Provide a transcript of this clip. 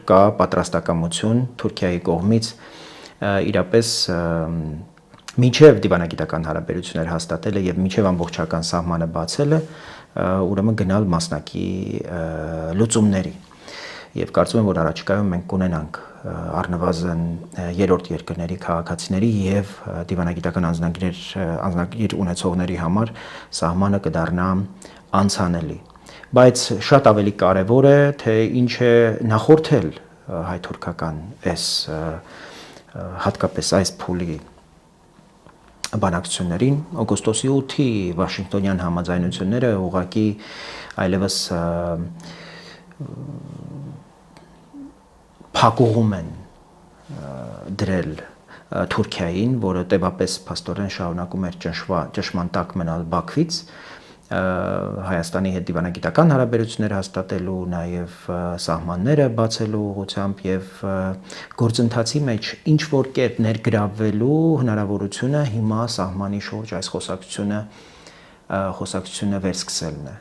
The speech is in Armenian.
կա պատրաստակամություն Թուրքիայի կողմից իրապես մինչև դիվանագիտական հարաբերություններ հաստատելը եւ մինչև ամբողջական սահմանը բացելը ուրեմն գնալ մասնակի լուծումների եւ կարծում եմ որ առաջիկայում մենք կունենանք առնվազն երրորդ երկրների քաղաքացիների եւ դիվանագիտական անձնագիր ունեցողների համար սահմանը կդառնա անցանելի բայց շատ ավելի կարևոր է թե ինչ է նախորդել հայ-թուրքական այս հատկապես այս փուլի բանակցություններին օգոստոսի 8-ի Վաշինգտոնյան համաձայնությունները ուղղակի այլևս փակուղում են դրել Թուրքիային, որը տևապես փաստորեն շարունակում էր ճնշման տակ մնալ Բաքվից Հայաստանի հետ դիվանագիտական հարաբերություններ հաստատելու, նաև սահմանները բացելու ուղղությամբ եւ գործընթացի մեջ ինչ որ կերպ ներգրավվելու հնարավորությունը հիմա սահմանի շուրջ այս խոսակցությունը վերսկսելն է